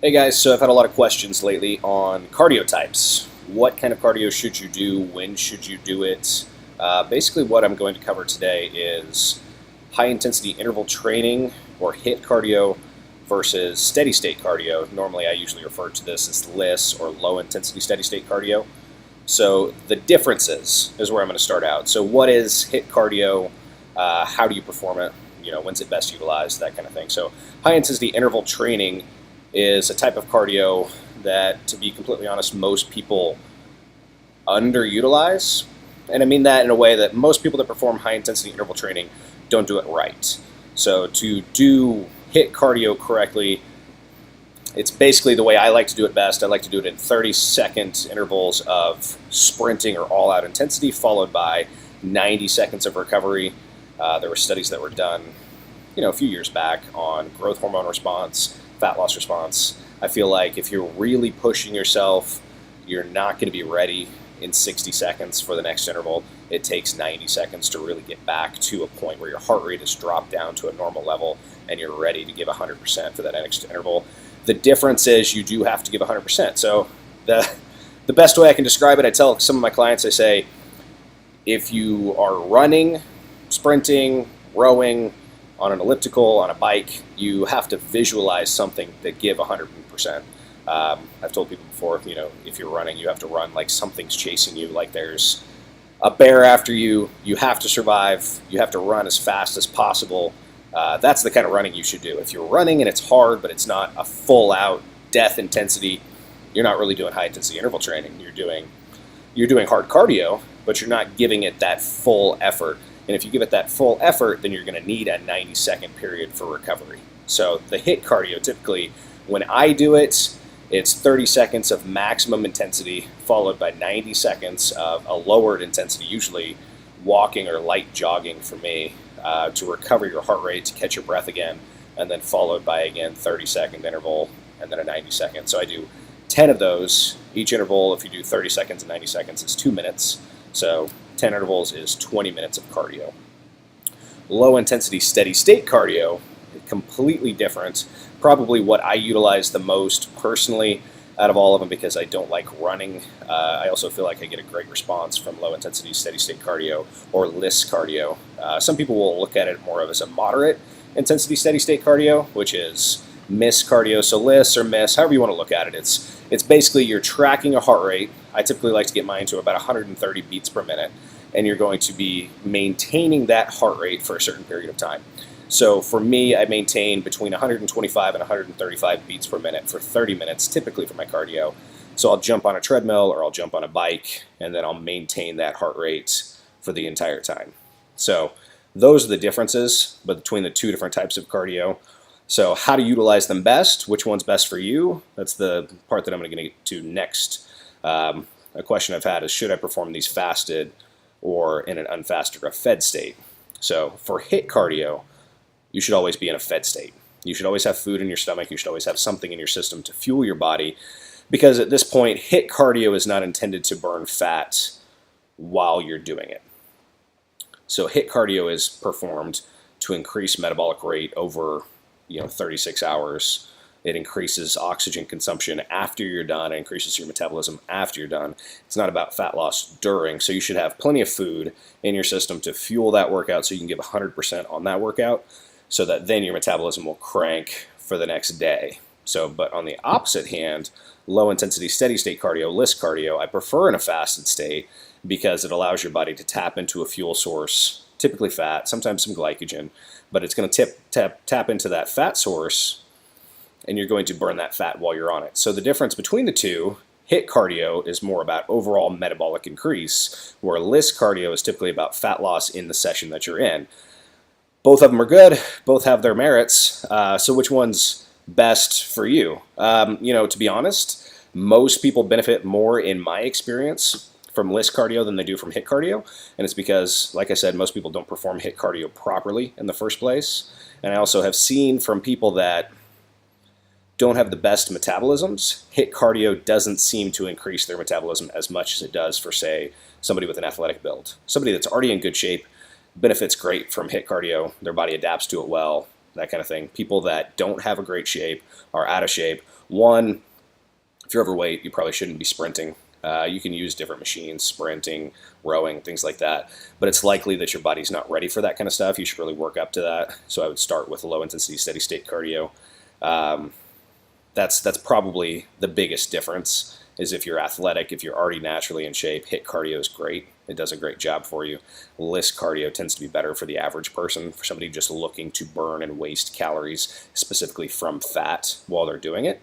Hey guys, so I've had a lot of questions lately on cardio types. What kind of cardio should you do? When should you do it? Basically, what I'm going to cover today is high intensity interval training or HIIT cardio versus steady state cardio. Normally, I usually refer to this as LISS or low intensity steady state cardio. So, the differences is where I'm going to start out. So, what is HIIT cardio? How do you perform it? When's it best utilized? That kind of thing. So, high intensity interval training is a type of cardio that, to be completely honest, most people underutilize. And I mean that in a way that most people that perform high intensity interval training don't do it right. So to do HIIT cardio correctly, it's basically the way I like to do it best. I like to do it in 30-second intervals of sprinting or all-out intensity, followed by 90 seconds of recovery. There were studies that were done, a few years back on growth hormone response, fat loss response. I feel like if you're really pushing yourself, you're not going to be ready in 60 seconds for the next interval. It takes 90 seconds to really get back to a point where your heart rate has dropped down to a normal level and you're ready to give 100% for that next interval. The difference is you do have to give 100%. So the best way I can describe it, I tell some of my clients, I say, if you are running, sprinting, rowing, on an elliptical, on a bike, you have to visualize something that give 100%. I've told people before, if you're running, you have to run like something's chasing you, like there's a bear after you. You have to survive. You have to run as fast as possible. That's the kind of running you should do. If you're running and it's hard, but it's not a full-out death intensity, you're not really doing high-intensity interval training. You're doing hard cardio, but you're not giving it that full effort. And if you give it that full effort, then you're going to need a 90-second period for recovery. So the HIIT cardio, typically, when I do it, it's 30 seconds of maximum intensity, followed by 90 seconds of a lowered intensity, usually walking or light jogging for me, to recover your heart rate, to catch your breath again, and then followed by, again, 30-second interval, and then a 90-second. So I do 10 of those. Each interval, if you do 30 seconds and 90 seconds, is 2 minutes. So 10 intervals is 20 minutes of cardio. Low intensity steady state cardio, completely different. Probably what I utilize the most personally out of all of them because I don't like running. I also feel like I get a great response from low intensity steady state cardio or LISS cardio. Some people will look at it more of as a moderate intensity steady state cardio, which is MISS cardio. So LISS or MISS, however you want to look at it, it's basically you're tracking a heart rate. I typically like to get mine to about 130 beats per minute, and you're going to be maintaining that heart rate for a certain period of time. So for me, I maintain between 125 and 135 beats per minute for 30 minutes, typically for my cardio. So I'll jump on a treadmill or I'll jump on a bike, and then I'll maintain that heart rate for the entire time. So those are the differences between the two different types of cardio. So how to utilize them best, which one's best for you, that's the part that I'm going to get to next. A question I've had is, should I perform these fasted or in an unfasted or a fed state? So for HIIT cardio, you should always be in a fed state. You should always have food in your stomach. You should always have something in your system to fuel your body, because at this point, HIIT cardio is not intended to burn fat while you're doing it. So HIIT cardio is performed to increase metabolic rate over 36 hours. It increases oxygen consumption after you're done. It increases your metabolism after you're done. It's not about fat loss during. So you should have plenty of food in your system to fuel that workout so you can give 100% on that workout, so that then your metabolism will crank for the next day. But on the opposite hand, low intensity steady state cardio, LISS cardio, I prefer in a fasted state because it allows your body to tap into a fuel source, typically fat, sometimes some glycogen, but it's going to tap into that fat source, and you're going to burn that fat while you're on it. So the difference between the two, HIIT cardio is more about overall metabolic increase, where LISS cardio is typically about fat loss in the session that you're in. Both of them are good. Both have their merits. So which one's best for you? To be honest, most people benefit more, in my experience, from LISS cardio than they do from HIIT cardio. And it's because, like I said, most people don't perform HIIT cardio properly in the first place. And I also have seen from people that don't have the best metabolisms, HIIT cardio doesn't seem to increase their metabolism as much as it does for, say, somebody with an athletic build. Somebody that's already in good shape benefits great from HIIT cardio. Their body adapts to it well. that kind of thing. People that don't have a great shape are out of shape. One, if you're overweight, you probably shouldn't be sprinting. You can use different machines, sprinting, rowing, things like that. But it's likely that your body's not ready for that kind of stuff. You should really work up to that. So I would start with low intensity, steady state cardio. That's probably the biggest difference. Is if you're athletic, if you're already naturally in shape, HIIT cardio is great. It does a great job for you. LISS cardio tends to be better for the average person, for somebody just looking to burn and waste calories, specifically from fat, while they're doing it.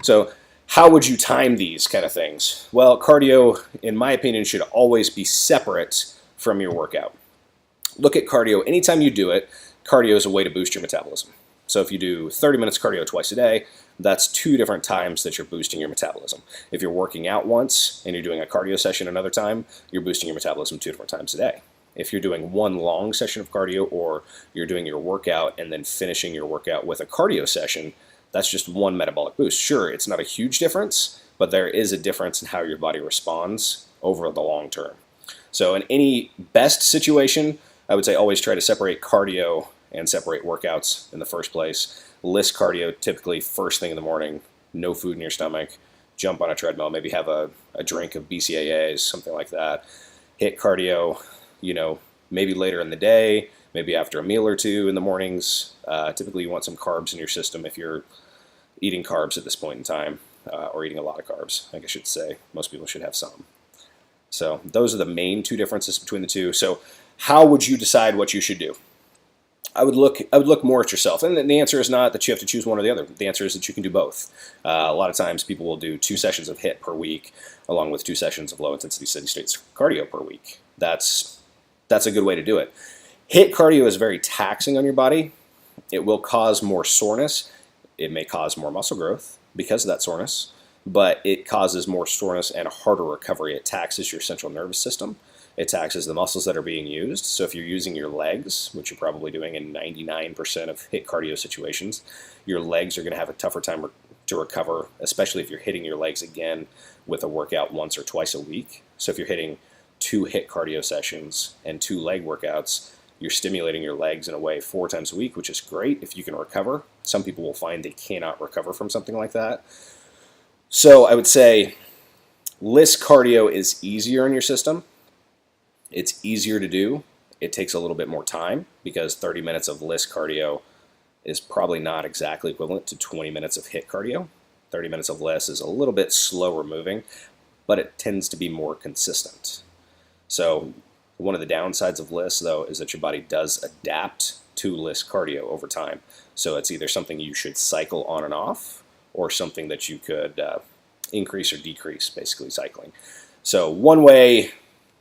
So how would you time these kind of things? Well, cardio, in my opinion, should always be separate from your workout. Look at cardio. Anytime you do it, cardio is a way to boost your metabolism. So if you do 30 minutes cardio twice a day, that's 2 different times that you're boosting your metabolism. If you're working out once and you're doing a cardio session another time, you're boosting your metabolism 2 different times a day. If you're doing one long session of cardio, or you're doing your workout and then finishing your workout with a cardio session, that's just one metabolic boost. Sure, it's not a huge difference, but there is a difference in how your body responds over the long term. So in any best situation, I would say always try to separate cardio and separate workouts in the first place. LISS cardio, typically first thing in the morning, no food in your stomach, jump on a treadmill, maybe have a drink of BCAAs, something like that. HIIT cardio, maybe later in the day, maybe after a meal or two in the mornings. Typically you want some carbs in your system if you're eating carbs at this point in time, or eating a lot of carbs, I should say. Most people should have some. So those are the main 2 differences between the two. So how would you decide what you should do? I would look more at yourself, and the answer is not that you have to choose one or the other. The answer is that you can do both. A lot of times people will do 2 sessions of HIIT per week, along with 2 sessions of low intensity steady state cardio per week. That's a good way to do it. HIIT cardio is very taxing on your body. It will cause more soreness. It may cause more muscle growth because of that soreness, but it causes more soreness and harder recovery. It taxes your central nervous system. It taxes the muscles that are being used. So if you're using your legs, which you're probably doing in 99% of HIIT cardio situations, your legs are going to have a tougher time to recover, especially if you're hitting your legs again with a workout once or twice a week. So if you're hitting 2 HIIT cardio sessions and 2 leg workouts, you're stimulating your legs in a way 4 times a week, which is great if you can recover. Some people will find they cannot recover from something like that. So I would say LISS cardio is easier in your system. It's easier to do. It takes a little bit more time because 30 minutes of LISS cardio is probably not exactly equivalent to 20 minutes of HIIT cardio. 30 minutes of LISS is a little bit slower moving, but it tends to be more consistent. So one of the downsides of LISS, though, is that your body does adapt to LISS cardio over time. So it's either something you should cycle on and off, or something that you could increase or decrease, basically cycling. So one way,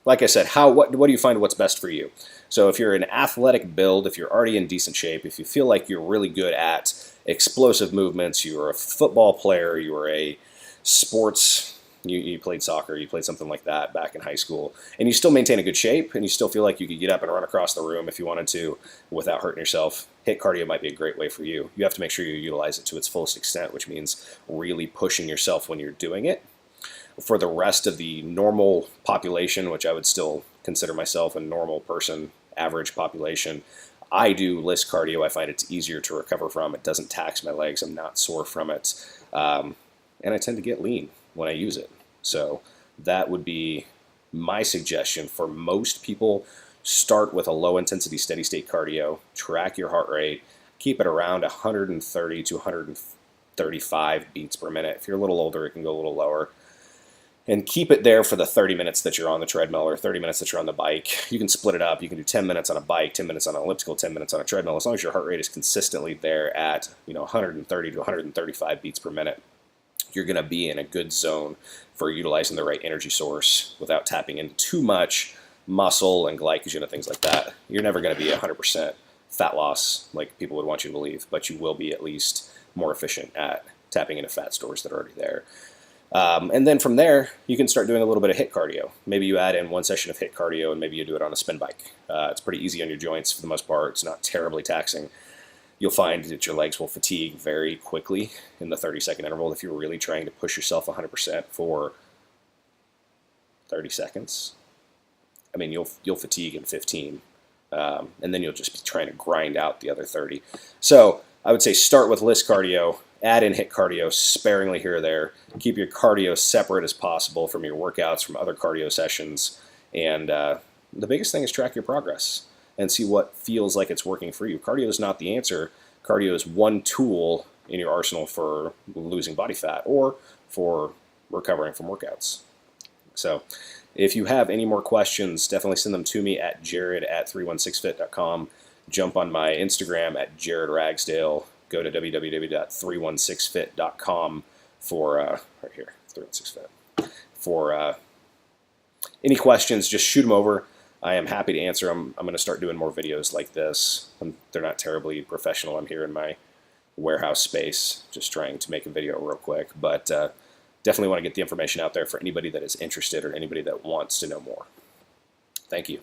like I said, what do you find what's best for you? So if you're an athletic build, if you're already in decent shape, if you feel like you're really good at explosive movements, you're a football player, you were a sports, you played soccer, you played something like that back in high school, and you still maintain a good shape, and you still feel like you could get up and run across the room if you wanted to without hurting yourself, HIIT cardio might be a great way for you. You have to make sure you utilize it to its fullest extent, which means really pushing yourself when you're doing it. For the rest of the normal population, which I would still consider myself a normal person, average population, I do LISS cardio. I find it's easier to recover from. It doesn't tax my legs. I'm not sore from it. And I tend to get lean when I use it. So that would be my suggestion for most people. Start with a low intensity steady state cardio, track your heart rate, keep it around 130 to 135 beats per minute. If you're a little older, it can go a little lower. And keep it there for the 30 minutes that you're on the treadmill or 30 minutes that you're on the bike. You can split it up. You can do 10 minutes on a bike, 10 minutes on an elliptical, 10 minutes on a treadmill. As long as your heart rate is consistently there at 130 to 135 beats per minute, you're going to be in a good zone for utilizing the right energy source without tapping into too much muscle and glycogen and things like that. You're never going to be 100% fat loss like people would want you to believe, but you will be at least more efficient at tapping into fat stores that are already there. And then from there, you can start doing a little bit of HIIT cardio. Maybe you add in 1 session of HIIT cardio and maybe you do it on a spin bike. It's pretty easy on your joints for the most part. It's not terribly taxing. You'll find that your legs will fatigue very quickly in the 30-second interval if you're really trying to push yourself 100% for 30 seconds. I mean, you'll fatigue in 15. and then you'll just be trying to grind out the other 30. So I would say start with LISS cardio, add in HIIT cardio sparingly here or there. Keep your cardio separate as possible from your workouts, from other cardio sessions, and the biggest thing is track your progress and see what feels like it's working for you. Cardio is not the answer. Cardio is one tool in your arsenal for losing body fat or for recovering from workouts. So if you have any more questions, definitely send them to me at jared@316fit.com. Jump on my Instagram at Jared Ragsdale. Go to www.316fit.com for, right here, 316fit. For any questions, just shoot them over. I am happy to answer them. I'm going to start doing more videos like this. They're not terribly professional. I'm here in my warehouse space, just trying to make a video real quick. But definitely want to get the information out there for anybody that is interested or anybody that wants to know more. Thank you.